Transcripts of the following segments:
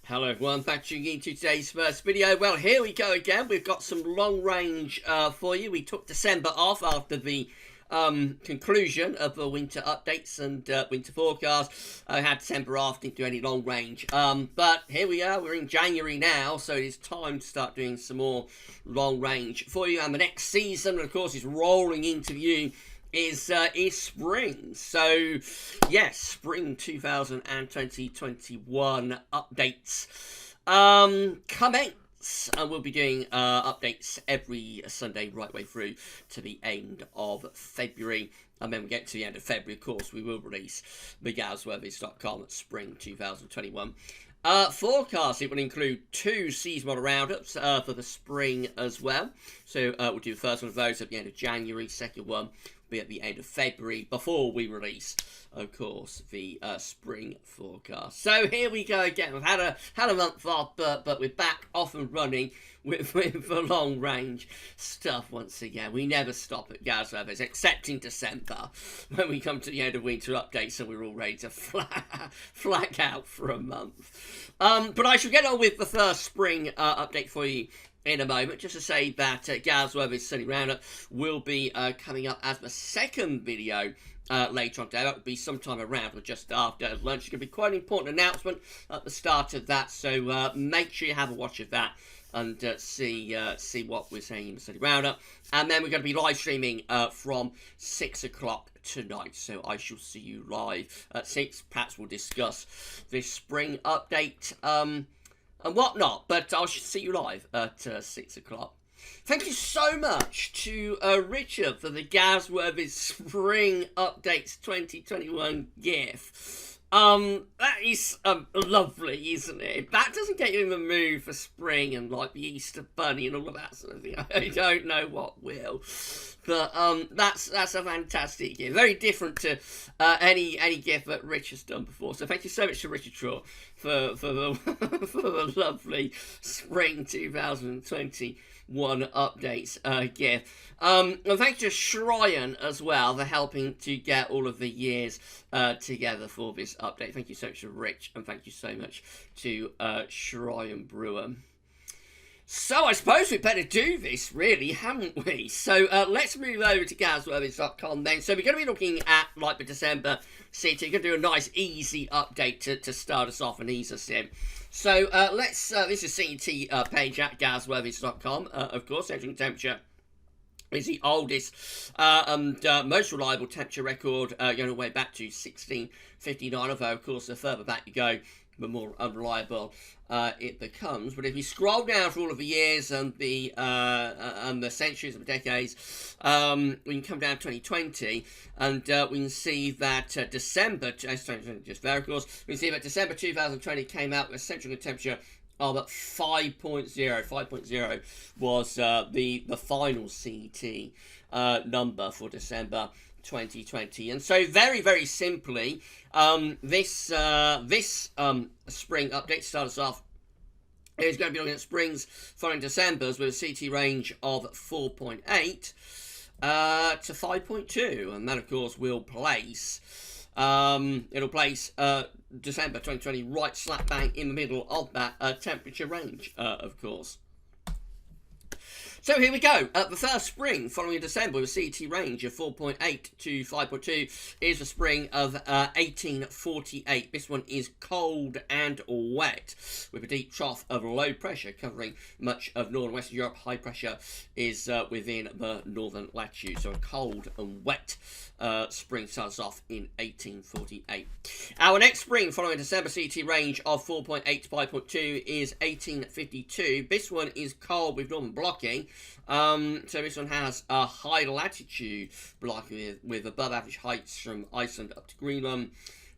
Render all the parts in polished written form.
Hello everyone, back tuning into today's first video. Well, here we go again. We've got some long range for you. We took December off after the conclusion of the winter updates and winter forecast. I had December off, didn't do any long range. But here we are, we're in January now, so it's time to start doing some more long range for you. And the next season, of course, is rolling into view. Is spring. So yes, spring 2020-21 updates commence, and we'll be doing updates every Sunday right way through to the end of February. And then we get to the end of February, of course, we will release the GavsWeatherVids.com spring 2021 forecast. It will include 2 seasonal roundups for the spring as well. So we'll do the first one of those at the end of January, second one be at the end of February, before we release, of course, the spring forecast. So here we go again. We've had a month off, but we're back off and running with the long range stuff once again. We never stop at GavsWeatherVids, except in December when we come to the end of winter updates and we're all ready to flag out for a month. But I shall get on with the first spring update for you in a moment. Just to say that GavsWeatherVids Sunny Roundup will be coming up as the second video later on today. That will be sometime around or just after lunch. It's going to be quite an important announcement at the start of that, so make sure you have a watch of that and see what we're saying in the Sunny Roundup. And then we're going to be live streaming from 6 o'clock tonight, so I shall see you live at 6. Perhaps we'll discuss this spring update and whatnot, but I shall see you live at 6 o'clock. Thank you so much to Richard for the GavsWeatherVids Spring Updates 2021 GIF. That is lovely, isn't it? If that doesn't get you in the mood for spring and like the Easter Bunny and all of that sort of thing, I don't know what will. But that's a fantastic GIF. Very different to any GIF that Rich has done before. So thank you so much to Richard Shaw for the lovely spring 2021 updates GIF. And thank you to Shryan as well for helping to get all of the years together for this update. Thank you so much to Rich, and thank you so much to Shryan Brewer. So I suppose we better do this, really, haven't we? So let's move over to GavsWeatherVids.com then. So we're going to be looking at like the December CT. We're going to do a nice easy update to start us off and ease us in. So let's, this is CT page at GavsWeatherVids.com, of course. Entering temperature is the oldest and most reliable temperature record going all the way back to 1659, although of course the further back you go, the more unreliable it becomes. But if you scroll down through all of the years and the centuries and the decades, we can come down to 2020, and we can see that December, just there of course, we can see that December 2020 came out with a central temperature of 5.0. 5.0 was the final CT number for December 2020. And so very, very simply, this spring update starts us off is going to be looking at springs following December's with a CT range of 4.8 to 5.2, and that of course will place it'll place December 2020 right slap bang in the middle of that temperature range, of course. So here we go. The first spring following December with a CT range of 4.8 to 5.2 is the spring of 1848. This one is cold and wet with a deep trough of low pressure covering much of northern Western Europe. High pressure is within the northern latitude. So a cold and wet spring starts off in 1848. Our next spring following December CT range of 4.8 to 5.2 is 1852. This one is cold with northern blocking. So this one has a high latitude blocking with above average heights from Iceland up to Greenland.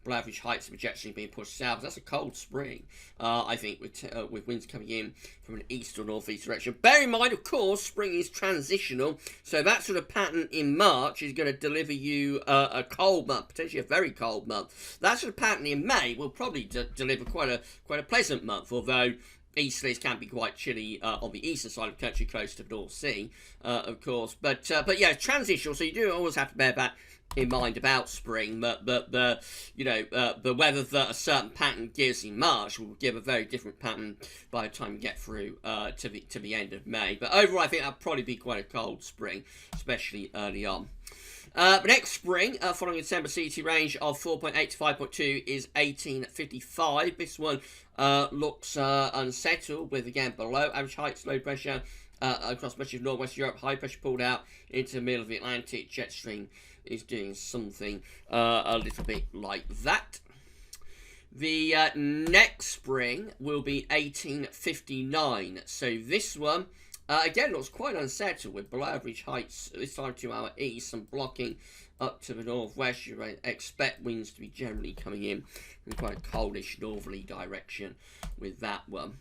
Below average heights of projection being pushed south. That's a cold spring, I think, with winds coming in from an east or northeast direction. Bear in mind, of course, spring is transitional, so that sort of pattern in March is going to deliver you a cold month, potentially a very cold month. That sort of pattern in May will probably deliver quite a pleasant month, although easterlies can be quite chilly on the eastern side of the country, close to the North Sea, of course. But yeah, transitional. So you do always have to bear that in mind about spring. But the weather that a certain pattern gives in March will give a very different pattern by the time you get through to the end of May. But overall, I think that'll probably be quite a cold spring, especially early on. The next spring, following the December CT range of 4.8 to 5.2, is 1855. This one looks unsettled, with again below average heights, low pressure across much of northwest Europe, high pressure pulled out into the middle of the Atlantic. Jet stream is doing something a little bit like that. The next spring will be 1859. So this one, again, looks quite unsettled, with below average heights this time to our east, some blocking up to the northwest. You expect winds to be generally coming in quite a coldish northerly direction with that one.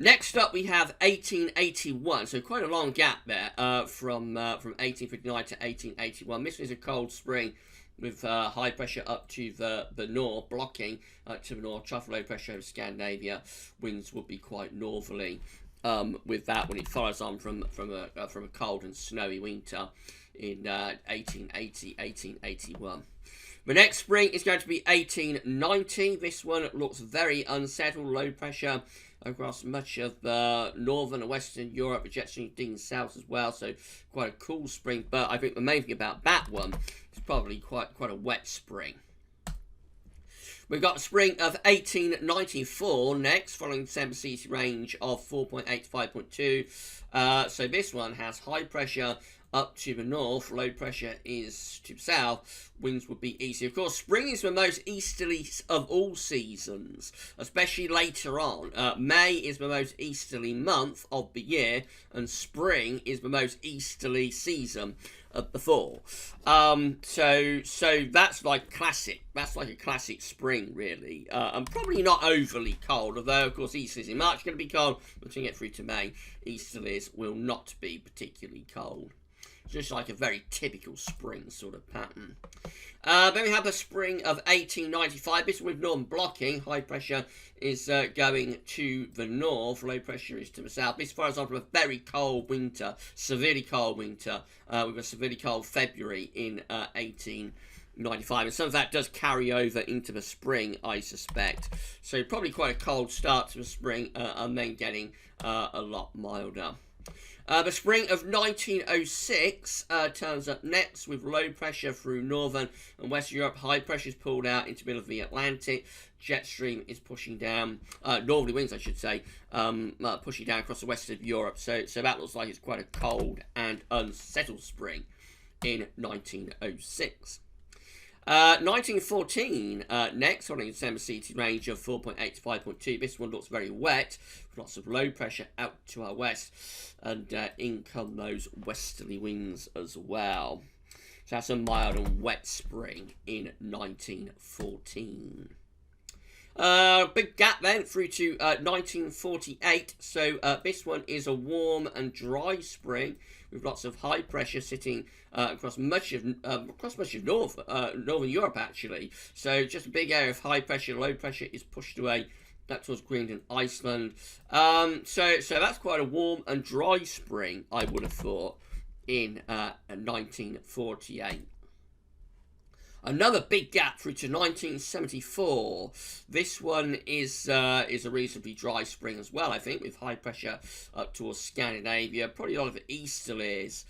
Next up, we have 1881, so quite a long gap there from 1859 to 1881. This is a cold spring with high pressure up to the north, blocking to the north, trough low pressure over Scandinavia. Winds would be quite northerly with that when it follows on from a cold and snowy winter in 1880, 1881. The next spring is going to be 1890. This one looks very unsettled, low pressure across much of northern and western Europe, the jet stream digging south as well, so quite a cool spring. But I think the main thing about that one is probably quite a wet spring. We've got the spring of 1894 next, following December CT range of 4.8 to 5.2. So this one has high pressure up to the north, low pressure is to the south, winds would be easy. Of course, spring is the most easterly of all seasons, especially later on. May is the most easterly month of the year, and spring is the most easterly season of the fall. So that's like classic. That's like a classic spring, really. And probably not overly cold, although, of course, easterlies in March are going to be cold. Once we get through to May, easterlies will not be particularly cold. Just like a very typical spring sort of pattern. Then we have the spring of 1895. This with northern blocking. High pressure is going to the north. Low pressure is to the south. This follows on from a very cold winter. Severely cold winter. With a severely cold February in 1895. And some of that does carry over into the spring, I suspect. So probably quite a cold start to the spring. And then getting a lot milder. The spring of 1906 turns up next with low pressure through northern and western Europe. High pressure is pulled out into the middle of the Atlantic. Jet stream is pushing down, northerly winds I should say, pushing down across the west of Europe. So that looks like it's quite a cold and unsettled spring in 1906. 1914 next, on the December CT range of 4.8 to 5.2. This one looks very wet, with lots of low pressure out to our west, and in come those westerly winds as well. So that's a mild and wet spring in 1914. Big gap then through to 1948. So this one is a warm and dry spring with lots of high pressure sitting across much of northern Europe actually. So just a big area of high pressure. Low pressure is pushed away back towards Greenland, Iceland. So that's quite a warm and dry spring, I would have thought, in 1948. Another big gap through to 1974. This one is a reasonably dry spring as well, I think, with high pressure up towards Scandinavia. Probably a lot of easterlies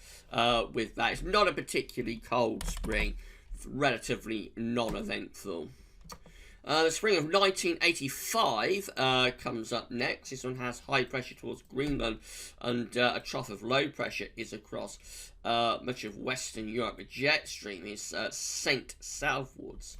with that. It's not a particularly cold spring, relatively non-eventful. The spring of 1985 comes up next. This one has high pressure towards Greenland, and a trough of low pressure is across much of Western Europe. The jet stream is sent southwards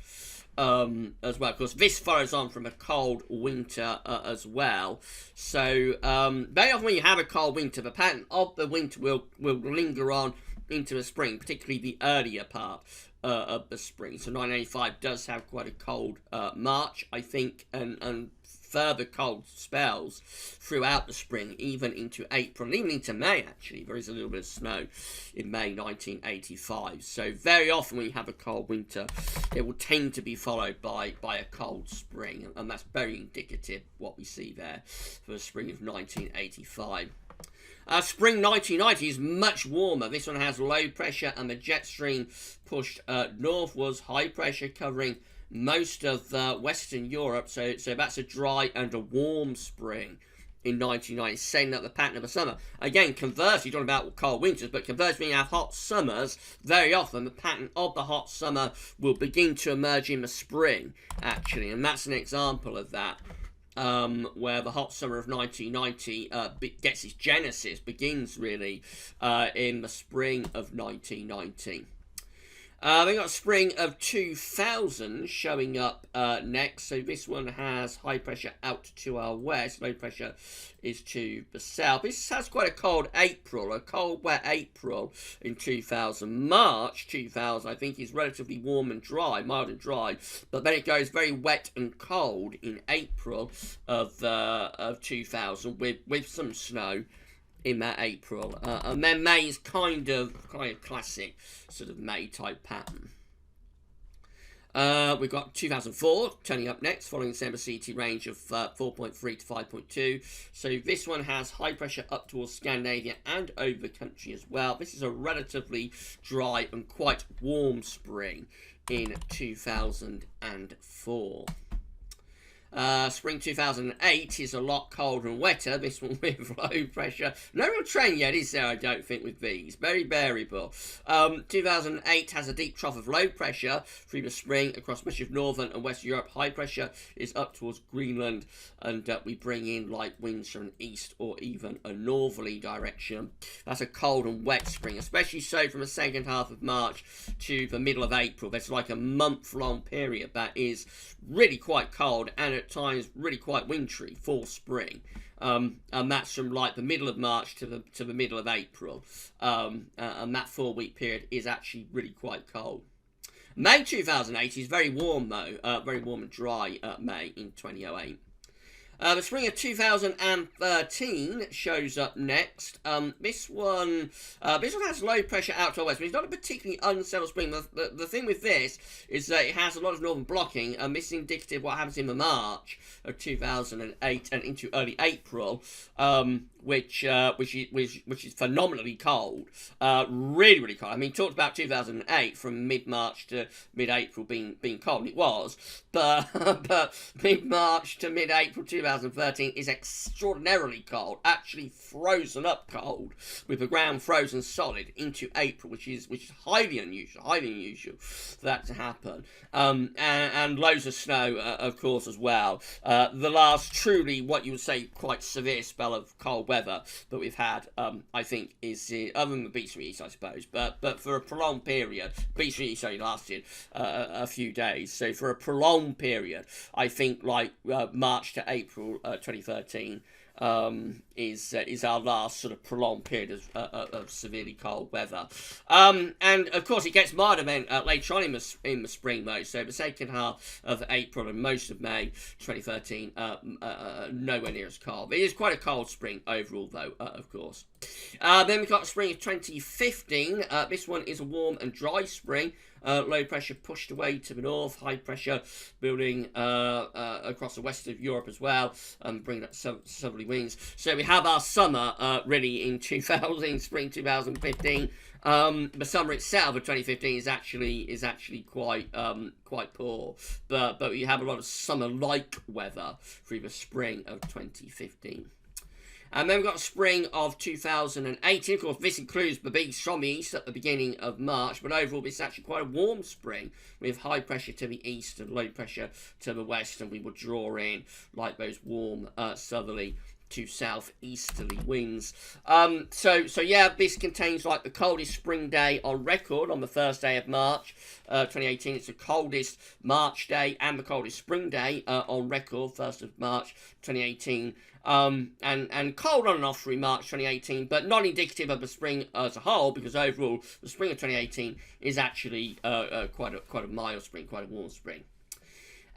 as well. Of course, this follows on from a cold winter as well. So very often when you have a cold winter, the pattern of the winter will linger on into the spring, particularly the earlier part of the spring. So 1985 does have quite a cold March, I think, and further cold spells throughout the spring, even into April, and even into May, actually. There is a little bit of snow in May 1985. So very often when you have a cold winter, it will tend to be followed by a cold spring, and that's very indicative what we see there for the spring of 1985. Spring 1990 is much warmer. This one has low pressure and the jet stream pushed northwards, high pressure covering most of Western Europe. So that's a dry and a warm spring in 1990, setting up the pattern of a summer. Again, conversely, you're talking about cold winters, but conversely, when you have hot summers, very often the pattern of the hot summer will begin to emerge in the spring, actually, and that's an example of that. Where the hot summer of 1990 gets its genesis, begins really in the spring of 1990. We've got spring of 2000 showing up next. So this one has high pressure out to our west, low pressure is to the south. This has quite a cold April, a cold wet April in 2000. March 2000 I think is relatively warm and dry, mild and dry, but then it goes very wet and cold in April of 2000 with some snow in that April, and then May is kind of classic sort of May type pattern. We've got 2004 turning up next, following the same CT range of 4.3 to 5.2. So this one has high pressure up towards Scandinavia and over the country as well. This is a relatively dry and quite warm spring in 2004. Spring 2008 is a lot colder and wetter. This one with low pressure. No real trend yet, is there? I don't think, with these. Very variable. 2008 has a deep trough of low pressure through the spring across much of northern and western Europe. High pressure is up towards Greenland, and we bring in light winds from an east or even a northerly direction. That's a cold and wet spring, especially so from the second half of March to the middle of April. That's like a month-long period that is really quite cold and at times really quite wintry for spring, and that's from like the middle of March to the middle of April, and that 4-week period is actually really quite cold. May 2008 is very warm though, very warm and dry May in 2008. The spring of 2013 shows up next. This one has low pressure out to our west, but it's not a particularly unsettled spring. The thing with this is that it has a lot of northern blocking, and this is indicative of what happens in the March of 2008 and into early April, which is phenomenally cold, really cold. I mean, talked about 2008 from mid-March to mid-April being cold. It was, but mid-March to mid-April 2013 is extraordinarily cold, actually frozen up cold, with the ground frozen solid into April, which is highly unusual for that to happen. And loads of snow, of course, as well. The last truly, what you would say, quite severe spell of cold weather that we've had, I think, is other than the Beach from East, I suppose, but for a prolonged period. Beach from East only lasted a few days, so for a prolonged period, I think like March to April 2013 is our last sort of prolonged period of severely cold weather. And of course it gets milder then later on in the spring though, so the second half of April and most of May 2013 nowhere near as cold. It is quite a cold spring overall though, of course. Then we've got spring of 2015. This one is a warm and dry spring. Low pressure pushed away to the north, high pressure building across the west of Europe as well, bringing up southerly winds. So we have our summer really in spring 2015. The summer itself of 2015 is actually quite poor, but we have a lot of summer-like weather through the spring of 2015. And then we've got spring of 2018. Of course, this includes the beach from the east at the beginning of March, but overall this is actually quite a warm spring with high pressure to the east and low pressure to the west, and we will draw in like those warm southerly to southeasterly winds. So yeah, this contains like the coldest spring day on record on the first day of March 2018. It's the coldest March day and the coldest spring day on record, 1st of March 2018. And cold on and off through March 2018, but not indicative of the spring as a whole, because overall the spring of 2018 is actually quite a mild spring, quite a warm spring.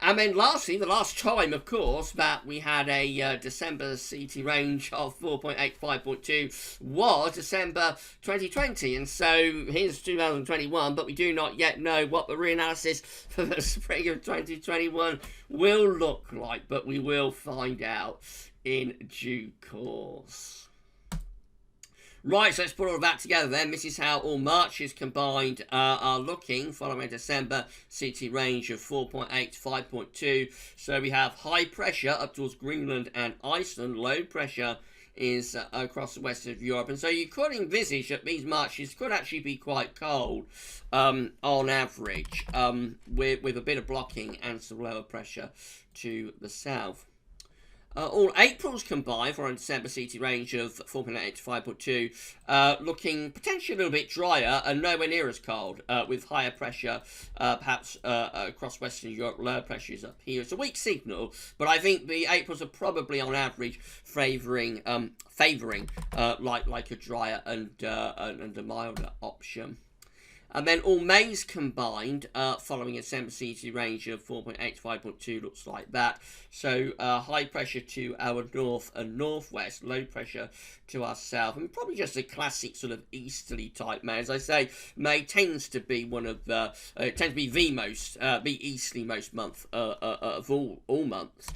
And then lastly, the last time, of course, that we had a December CT range of 4.8 to 5.2 was December 2020. And so here's 2021, but we do not yet know what the reanalysis for the spring of 2021 will look like, but we will find out in due course. Right, so let's put all of that together then. This is how all Marches combined are looking following a December CT range of 4.8 to 5.2. So we have high pressure up towards Greenland and Iceland. Low pressure is across the west of Europe. And so you could envisage that these Marches could actually be quite cold on average, with a bit of blocking and some lower pressure to the south. All Aprils combined for a December CT range of 4.8 to 5.2, looking potentially a little bit drier and nowhere near as cold, with higher pressure perhaps across Western Europe. Lower pressure is up here. It's a weak signal, but I think the Aprils are probably on average favouring like a drier and a milder option. And then all Mays combined, following a December CT range of 4.8 to 5.2, looks like that. So high pressure to our north and northwest, low pressure to our south, and probably just a classic sort of easterly type May. As I say, May tends to be one of the the easterly most month of all months.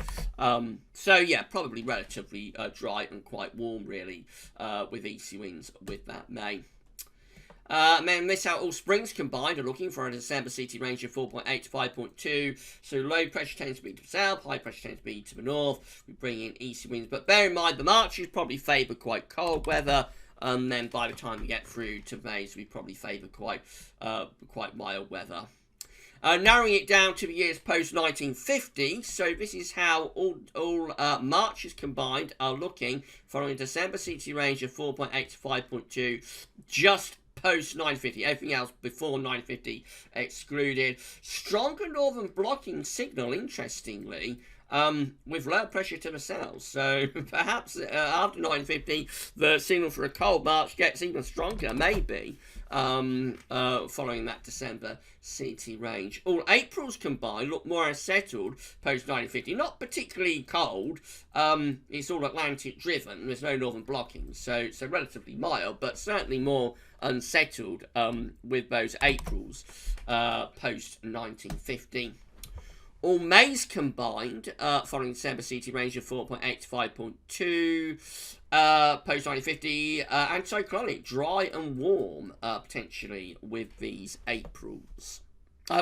So yeah, probably relatively dry and quite warm really, with easterly winds with that May. And then this how all springs combined are looking for a December CT range of 4.8 to 5.2. So low pressure tends to be to the south, high pressure tends to be to the north. We bring in easy winds, but bear in mind the Marches probably favour quite cold weather. And then by the time we get through to May, we probably favour quite mild weather. Narrowing it down to the years post 1950, so this is how all Marches combined are looking following a December CT range of 4.8 to 5.2, just post 950, everything else before 950 excluded. Stronger northern blocking signal, interestingly, with low pressure to the south. So perhaps after 950, the signal for a cold March gets even stronger, maybe, following that December CT range. All Aprils combined look more unsettled post 950. Not particularly cold. It's all Atlantic driven. There's no northern blocking, so relatively mild, but certainly more unsettled with those Aprils post 1950. All Mays combined, following December CT range of 4.8 to 5.2, post 1950, anticyclonic, dry and warm, potentially with these Aprils.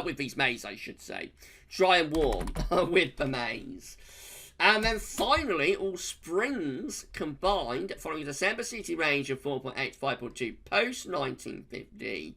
With these Mays, I should say. Dry and warm with the Mays. And then finally, all springs combined, following a December CT range of 4.8 to 5.2, post 1950.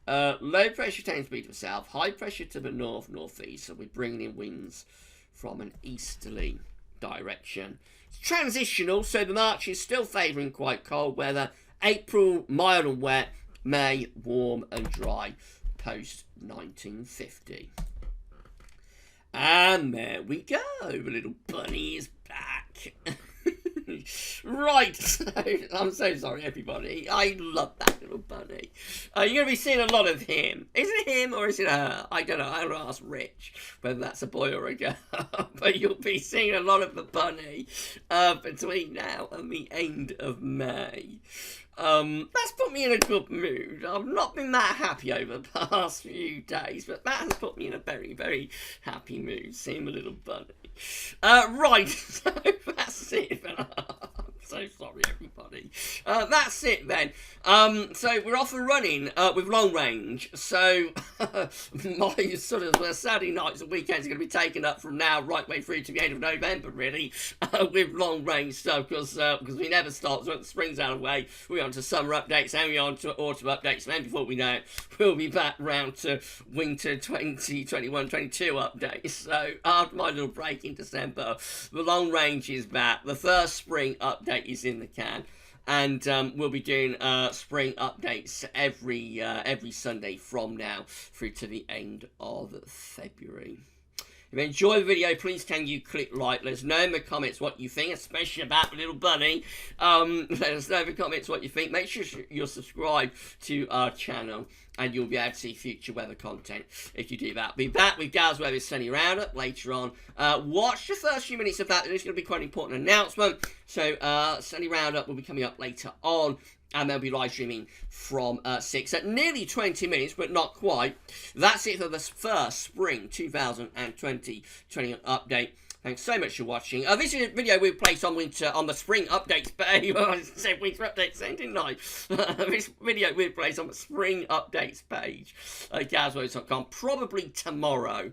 Low pressure tends to be to the south, high pressure to the north, northeast, so we're bringing in winds from an easterly direction. It's transitional, so the March is still favouring quite cold weather. April, mild and wet. May, warm and dry, post 1950. And there we go, the little bunny is back. Right, so I'm so sorry everybody, I love that little bunny. You're going to be seeing a lot of him. Is it him or is it her? I don't know, I'll ask Rich whether that's a boy or a girl. But you'll be seeing a lot of the bunny between now and the end of May. That's put me in a good mood. I've not been that happy over the past few days, but that has put me in a very, very happy mood, seeing the little bunny. Right, so that's it. I'm so sorry, everybody. That's it then. So we're off and running with long range. So my sort of Saturday nights and weekends are going to be taken up from now right way through to the end of November, really, with long range stuff, because we never stop. So when the spring's out of the way, we're on to summer updates, and we're on to autumn updates, and then before we know it, we'll be back round to winter 2021-22 updates. So after my little break in December, the long range is back. The first spring update is in the can, and we'll be doing spring updates every Sunday from now through to the end of February. you enjoy the video, please can you click like. Let us know in the comments what you think, especially about the little bunny. Let us know in the comments what you think. Make sure you're subscribed to our channel, and you'll be able to see future weather content if you do that. Be back with GavsWeatherVids Sunny Roundup later on. Watch the first few minutes of that. There's going to be quite an important announcement. So Sunny Roundup will be coming up later on, and they'll be live streaming from 6 at nearly 20 minutes, but not quite. That's it for the first spring 2020 update. Thanks so much for watching. This is a video we placed on the spring updates page. Well, I said winter updates then, didn't I? This video we placed on the spring updates page at GavsWeatherVids.com, probably tomorrow,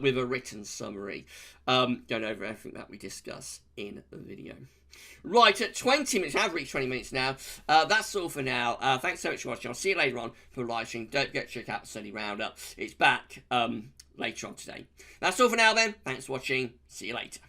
with a written summary going over everything that we discuss in the video. Right, at 20 minutes, I've reached 20 minutes now. That's all for now. Thanks so much for watching. I'll see you later on for live stream. Don't forget to check out the Sunny Roundup. It's back later on today. That's all for now then. Thanks for watching. See you later.